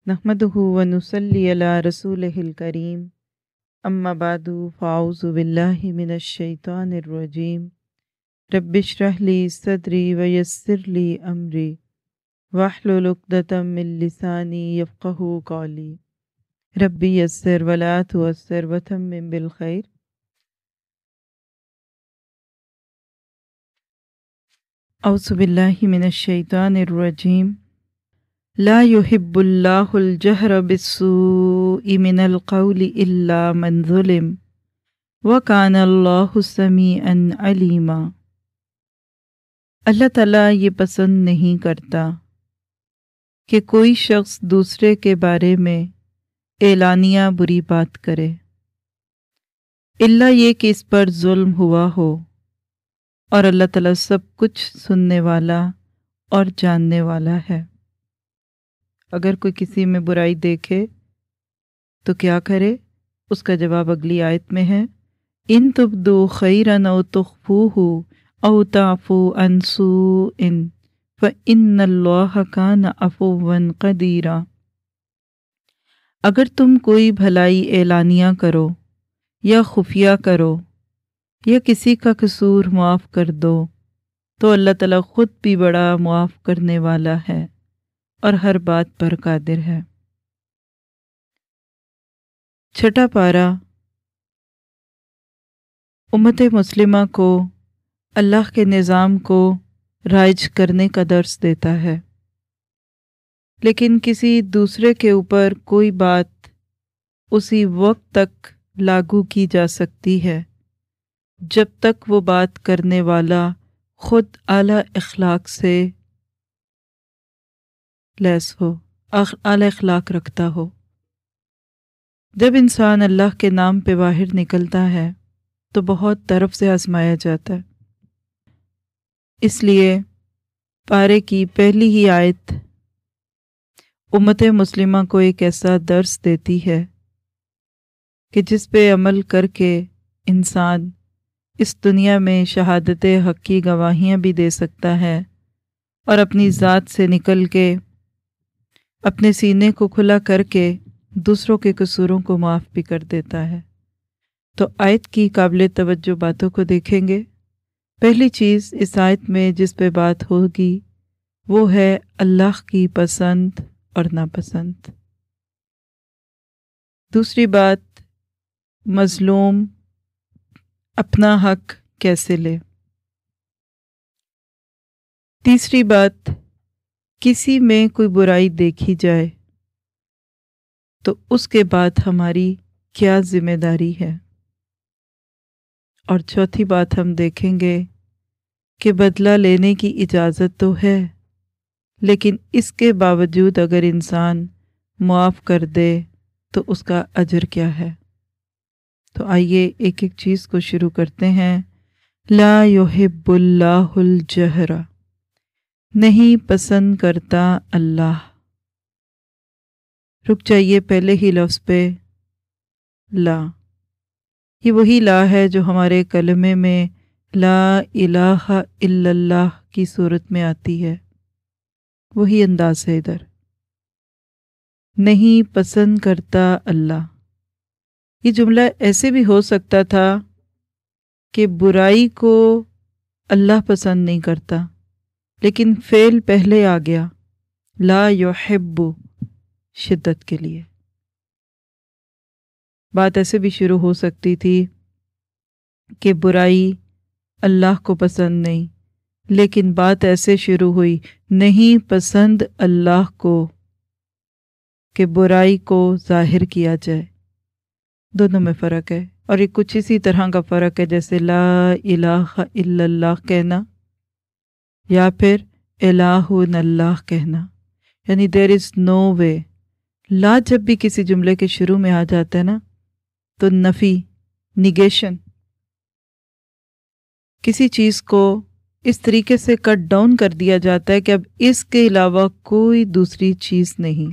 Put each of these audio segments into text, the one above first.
نحمدہ ونصلی علی رسولہ الکریم اما بعد فاعوذ باللہ من الشیطان الرجیم رب اشرح لی صدری ویسر لی امری واحلل عقدۃ من لسانی یفقہوا قولی ربی یسر ولا تعسر وتمم بالخیر۔ اعوذ باللہ من الشیطان الرجیم لا يحب اللہ الجہر بالسوء من القول الا من ظلم وکان اللہ سمیعا علیما۔ اللہ تعالیٰ یہ پسند نہیں کرتا کہ کوئی شخص دوسرے کے بارے میں اعلانیہ بری بات کرے الا یہ کہ اس پر ظلم ہوا ہو، اور اللہ تعالیٰ سب کچھ سننے والا اور جاننے والا ہے۔ اگر کوئی کسی میں برائی دیکھے تو کیا کرے؟ اس کا جواب اگلی آیت میں ہے، ان تبدو خیرا او تخفوہ او تعفو عن سوء فإن اللہ کان عفوا قدیرا۔ اگر تم کوئی بھلائی اعلانیہ کرو یا خفیہ کرو یا کسی کا قصور معاف کر دو تو اللہ تعالیٰ خود بھی بڑا معاف کرنے والا ہے اور ہر بات پر قادر ہے۔ چھٹا پارہ امت مسلمہ کو اللہ کے نظام کو رائج کرنے کا درس دیتا ہے، لیکن کسی دوسرے کے اوپر کوئی بات اسی وقت تک لاگو کی جا سکتی ہے جب تک وہ بات کرنے والا خود اعلیٰ اخلاق سے لیس ہو، اعلیٰ اخلاق رکھتا ہو۔ جب انسان اللہ کے نام پہ باہر نکلتا ہے تو بہت طرف سے آزمایا جاتا ہے، اس لیے پارے کی پہلی ہی آیت امت مسلمہ کو ایک ایسا درس دیتی ہے کہ جس پہ عمل کر کے انسان اس دنیا میں شہادت حق کی گواہیاں بھی دے سکتا ہے اور اپنی ذات سے نکل کے اپنے سینے کو کھلا کر کے دوسروں کے قصوروں کو معاف بھی کر دیتا ہے۔ تو آیت کی قابل توجہ باتوں کو دیکھیں گے۔ پہلی چیز اس آیت میں جس پہ بات ہوگی وہ ہے اللہ کی پسند اور ناپسند۔ دوسری بات، مظلوم اپنا حق کیسے لے۔ تیسری بات، کسی میں کوئی برائی دیکھی جائے تو اس کے بعد ہماری کیا ذمہ داری ہے۔ اور چوتھی بات ہم دیکھیں گے کہ بدلہ لینے کی اجازت تو ہے، لیکن اس کے باوجود اگر انسان معاف کر دے تو اس کا اجر کیا ہے۔ تو آئیے ایک ایک چیز کو شروع کرتے ہیں۔ لا یحب اللہ الجہر، نہیں پسند کرتا اللہ۔ رک جائیے پہلے ہی لفظ پہ، لا۔ یہ وہی لا ہے جو ہمارے کلمے میں لا الہ الا اللہ کی صورت میں آتی ہے، وہی انداز ہے ادھر۔ نہیں پسند کرتا اللہ، یہ جملہ ایسے بھی ہو سکتا تھا کہ برائی کو اللہ پسند نہیں کرتا، لیکن فعل پہلے آ گیا، لا یحب، شدت کے لیے۔ بات ایسے بھی شروع ہو سکتی تھی کہ برائی اللہ کو پسند نہیں، لیکن بات ایسے شروع ہوئی، نہیں پسند اللہ کو کہ برائی کو ظاہر کیا جائے۔ دونوں میں فرق ہے، اور یہ کچھ اسی طرح کا فرق ہے جیسے لا الہ الا اللہ کہنا یا پھر الہ اللہ کہنا، یعنی دیر از نو وے۔ لا جب بھی کسی جملے کے شروع میں آ جاتا ہے نا تو نفی، نیگیشن، کسی چیز کو اس طریقے سے کٹ ڈاؤن کر دیا جاتا ہے کہ اب اس کے علاوہ کوئی دوسری چیز نہیں۔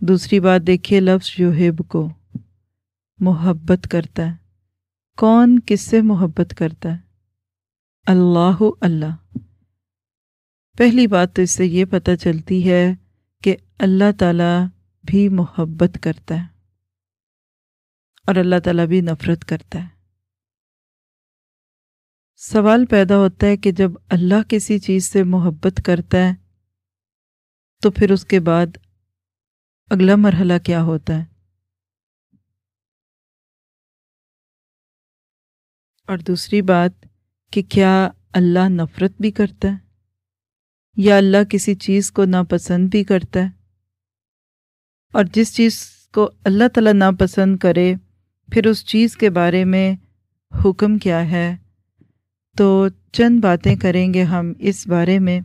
دوسری بات دیکھیے، لفظ یحب کو، محبت کرتا ہے۔ کون کس سے محبت کرتا ہے؟ اللہ۔ پہلی بات تو اس سے یہ پتہ چلتی ہے کہ اللہ تعالیٰ بھی محبت کرتا ہے اور اللہ تعالیٰ بھی نفرت کرتا ہے۔ سوال پیدا ہوتا ہے کہ جب اللہ کسی چیز سے محبت کرتا ہے تو پھر اس کے بعد اگلا مرحلہ کیا ہوتا ہے؟ اور دوسری بات کہ کیا اللہ نفرت بھی کرتا ہے یا اللہ کسی چیز کو ناپسند بھی کرتا ہے؟ اور جس چیز کو اللہ تعالیٰ ناپسند کرے پھر اس چیز کے بارے میں حکم کیا ہے؟ تو چند باتیں کریں گے ہم اس بارے میں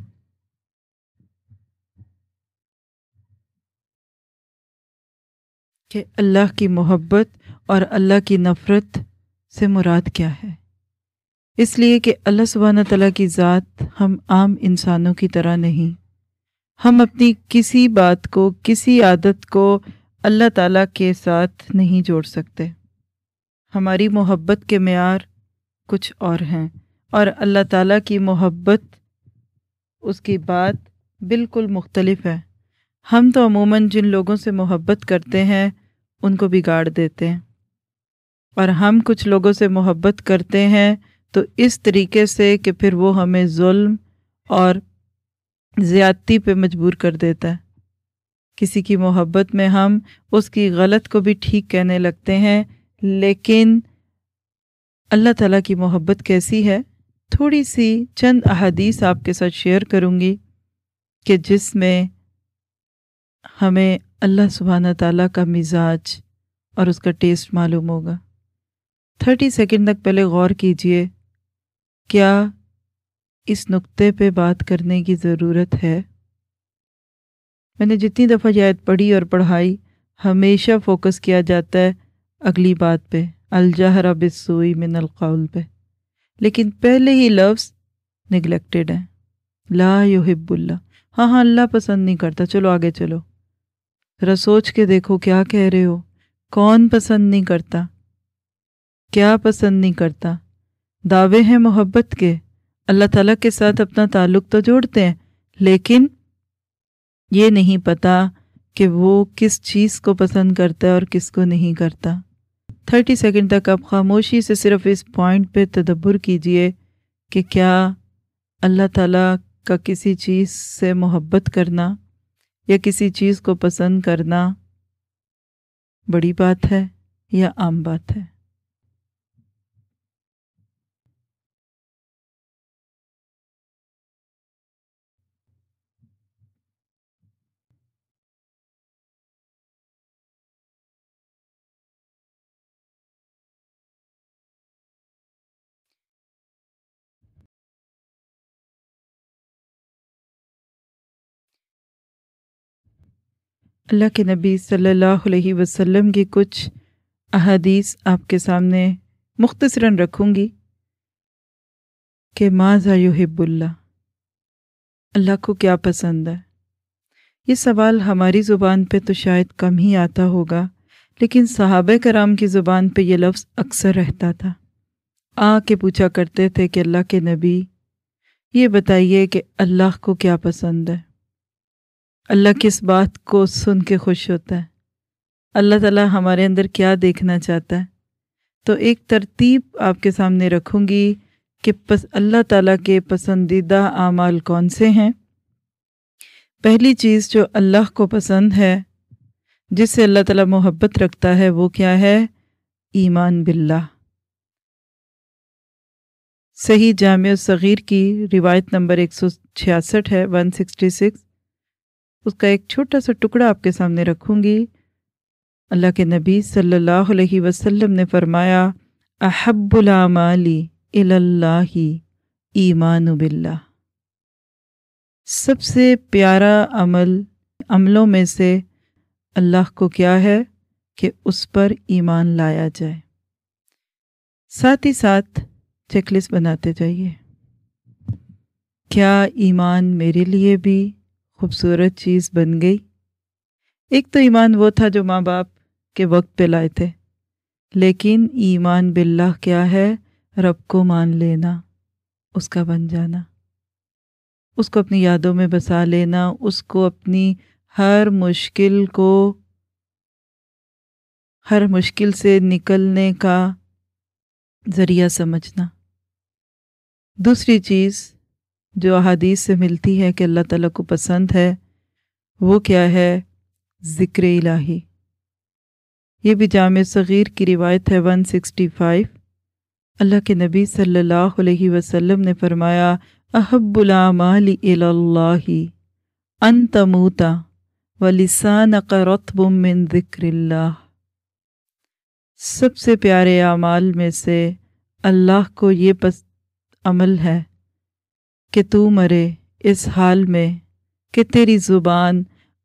کہ اللہ کی محبت اور اللہ کی نفرت سے مراد کیا ہے۔ اس لیے کہ اللہ سبحانہ تعالیٰ کی ذات ہم عام انسانوں کی طرح نہیں، ہم اپنی کسی بات کو، کسی عادت کو اللہ تعالیٰ کے ساتھ نہیں جوڑ سکتے۔ ہماری محبت کے معیار کچھ اور ہیں اور اللہ تعالیٰ کی محبت، اس کی بات بالکل مختلف ہے۔ ہم تو عموماً جن لوگوں سے محبت کرتے ہیں ان کو بگاڑ دیتے ہیں، اور ہم کچھ لوگوں سے محبت کرتے ہیں تو اس طریقے سے کہ پھر وہ ہمیں ظلم اور زیادتی پہ مجبور کر دیتا ہے۔ کسی کی محبت میں ہم اس کی غلط کو بھی ٹھیک کہنے لگتے ہیں، لیکن اللہ تعالیٰ کی محبت کیسی ہے؟ تھوڑی سی چند احادیث آپ کے ساتھ شیئر کروں گی کہ جس میں ہمیں اللہ سبحانہ تعالیٰ کا مزاج اور اس کا ٹیسٹ معلوم ہوگا۔ 30 سیکنڈ تک پہلے غور کیجئے، کیا اس نقطے پہ بات کرنے کی ضرورت ہے؟ میں نے جتنی دفعہ یہ آیت پڑھی اور پڑھائی، ہمیشہ فوکس کیا جاتا ہے اگلی بات پہ، الجہر بالسوء من القول پہ، لیکن پہلے ہی لفظ نگلیکٹڈ ہے، لا یحب اللہ۔ ہاں اللہ پسند نہیں کرتا، چلو آگے چلو، ذرا سوچ کے دیکھو کیا کہہ رہے ہو۔ کون پسند نہیں کرتا؟ کیا پسند نہیں کرتا؟ دعوے ہیں محبت کے، اللہ تعالیٰ کے ساتھ اپنا تعلق تو جوڑتے ہیں، لیکن یہ نہیں پتا کہ وہ کس چیز کو پسند کرتا ہے اور کس کو نہیں کرتا۔ 30 سیکنڈ تک آپ خاموشی سے صرف اس پوائنٹ پہ تدبر کیجئے کہ کیا اللہ تعالیٰ کا کسی چیز سے محبت کرنا یا کسی چیز کو پسند کرنا بڑی بات ہے یا عام بات ہے؟ اللہ کے نبی صلی اللہ علیہ وسلم کی کچھ احادیث آپ کے سامنے مختصراً رکھوں گی کہ ماذا یحب اللہ، اللہ کو کیا پسند ہے۔ یہ سوال ہماری زبان پہ تو شاید کم ہی آتا ہوگا، لیکن صحابہ کرام کی زبان پہ یہ لفظ اکثر رہتا تھا۔ آ کے پوچھا کرتے تھے کہ اللہ کے نبی یہ بتائیے کہ اللہ کو کیا پسند ہے، اللہ کس بات کو سن کے خوش ہوتا ہے، اللہ تعالیٰ ہمارے اندر کیا دیکھنا چاہتا ہے۔ تو ایک ترتیب آپ کے سامنے رکھوں گی کہ اللہ تعالیٰ کے پسندیدہ اعمال کون سے ہیں۔ پہلی چیز جو اللہ کو پسند ہے، جس سے اللہ تعالیٰ محبت رکھتا ہے، وہ کیا ہے؟ ایمان باللہ۔ صحیح جامع الصغیر کی روایت نمبر 166 ہے، 166، اس کا ایک چھوٹا سا ٹکڑا آپ کے سامنے رکھوں گی۔ اللہ کے نبی صلی اللہ علیہ وسلم نے فرمایا، احب الاعمال الی اللہ ایمان باللہ، سب سے پیارا عملوں میں سے اللہ کو کیا ہے کہ اس پر ایمان لایا جائے۔ ساتھ ہی ساتھ چیک لسٹ بناتے جائیے، کیا ایمان میرے لیے بھی خوبصورت چیز بن گئی؟ ایک تو ایمان وہ تھا جو ماں باپ کے وقت پہ لائے تھے، لیکن ایمان باللہ کیا ہے؟ رب کو مان لینا، اس کا بن جانا، اس کو اپنی یادوں میں بسا لینا، اس کو اپنی ہر مشکل سے نکلنے کا ذریعہ سمجھنا۔ دوسری چیز جو احادیث سے ملتی ہے کہ اللہ تعالیٰ کو پسند ہے وہ کیا ہے؟ ذکر الہی۔ یہ بھی جامع صغیر کی روایت ہے 165۔ اللہ کے نبی صلی اللہ علیہ وسلم نے فرمایا احب الاعمال الی اللہ ان تموت ولسانک رطب من ذکر اللہ۔ سب سے پیارے اعمال میں سے اللہ کو یہ عمل ہے کہ تو مرے اس حال میں کہ تیری زبان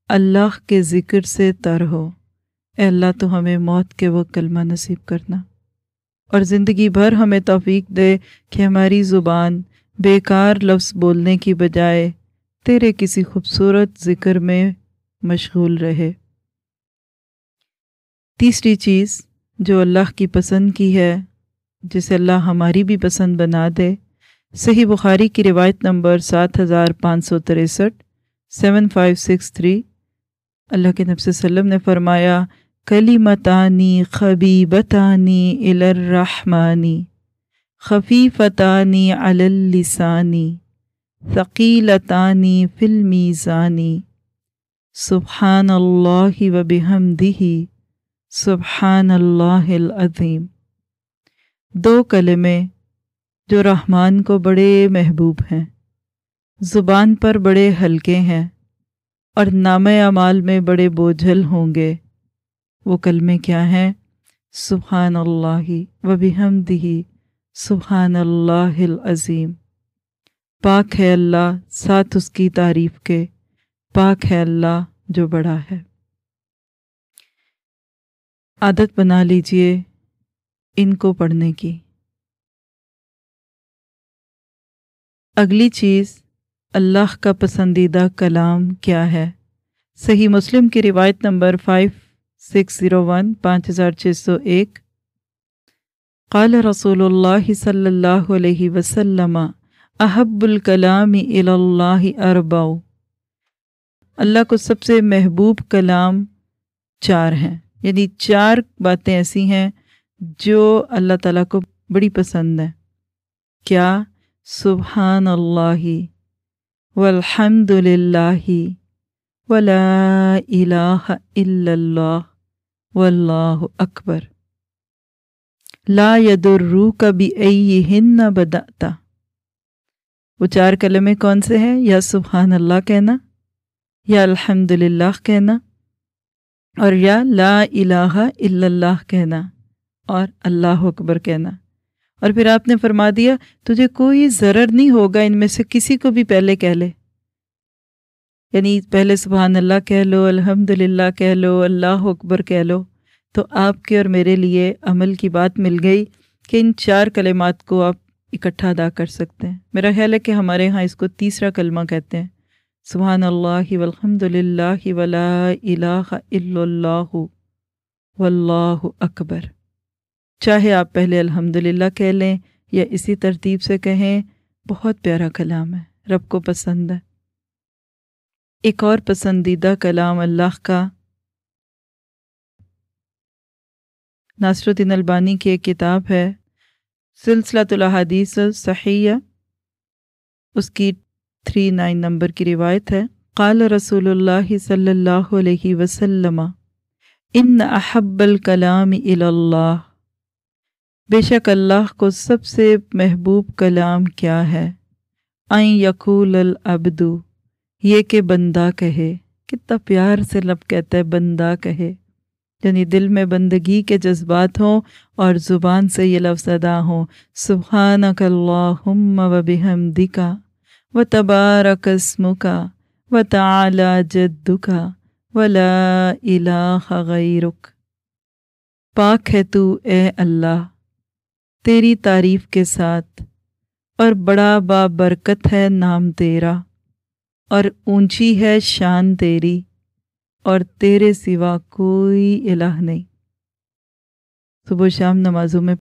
اللہ کے ذکر سے تر ہو۔ اے اللہ تو ہمیں موت کے وہ کلمہ نصیب کرنا اور زندگی بھر ہمیں توفیق دے کہ ہماری زبان بیکار لفظ بولنے کی بجائے تیرے کسی خوبصورت ذکر میں مشغول رہے۔ تیسری چیز جو اللہ کی پسند کی ہے، جسے اللہ ہماری بھی پسند بنا دے، صحیح بخاری کی روایت نمبر 7563 7563، اللہ کے نبی صلی اللہ علیہ وسلم نے فرمایا کلمتانی خبیبتانی الی الرحمانی خفیفتانی علی اللسانی ثقیلتانی فی المیزانی سبحان اللہ وبحمدہ سبحان اللہ العظیم۔ دو کلمے جو رحمان کو بڑے محبوب ہیں، زبان پر بڑے ہلکے ہیں اور نامہ اعمال میں بڑے بوجھل ہوں گے، وہ کلمے کیا ہیں؟ سبحان اللہ وبحمدہ سبحان اللہ العظیم۔ پاک ہے اللہ ساتھ اس کی تعریف کے، پاک ہے اللہ جو بڑا ہے۔ عادت بنا لیجئے ان کو پڑھنے کی۔ اگلی چیز، اللہ کا پسندیدہ کلام کیا ہے؟ صحیح مسلم کی روایت نمبر 5601 5601، قال رسول اللہ صلی اللہ علیہ وسلم احب الکلام الی اللہ اربع۔ اللہ کو سب سے محبوب کلام 4 ہیں، یعنی 4 باتیں ایسی ہیں جو اللہ تعالیٰ کو بڑی پسند ہیں۔ کیا؟ سبحان اللہ والحمد للہ ولا الہ الا اللہ واللہ اکبر لا یضرک بأیہن بدأت۔ وہ 4 کلمے کون سے ہیں؟ یا سبحان اللہ کہنا، یا الحمد للہ کہنا، اور یا لا الہ الا اللہ کہنا، اور اللہ اکبر کہنا۔ اور پھر آپ نے فرما دیا تجھے کوئی ضرر نہیں ہوگا ان میں سے کسی کو بھی پہلے کہہ لے، یعنی پہلے سبحان اللہ کہہ لو، الحمد للہ کہہ لو، اللہ اکبر کہہ لو، تو آپ کے اور میرے لیے عمل کی بات مل گئی کہ ان 4 کلمات کو آپ اکٹھا ادا کر سکتے ہیں۔ میرا خیال ہے کہ ہمارے ہاں اس کو تیسرا کلمہ کہتے ہیں، سبحان اللہ والحمد للہ ولا الہ الا اللہ واللہ اکبر۔ چاہے آپ پہلے الحمد للہ کہہ لیں یا اسی ترتیب سے کہیں، بہت پیارا کلام ہے، رب کو پسند ہے۔ ایک اور پسندیدہ کلام اللہ کا، ناصر الدین البانی کی ایک کتاب ہے سلسلۃ الاحادیث الصحیحہ، اس کی 39 نمبر کی روایت ہے، قال رسول اللہ صلی اللہ علیہ وسلم ان احب الکلام الی اللہ، بے شک اللہ کو سب سے محبوب کلام کیا ہے؟ ان یقول العبد، یہ کہ بندہ کہے۔ کتنا پیار سے لب کہتا ہے بندہ کہے، یعنی دل میں بندگی کے جذبات ہوں اور زبان سے یہ لفظ ادا ہوں، سبحانک اللہم وبحمدک وتبارک اسمک وتعالی جدک ولا الہ غیرک۔ پاک ہے تو اے اللہ تیری تعریف کے ساتھ، اور بڑا بابرکت ہے نام تیرا، اور اونچی ہے شان تیری، اور تیرے سوا کوئی الہ نہیں۔ صبح و شام نمازوں میں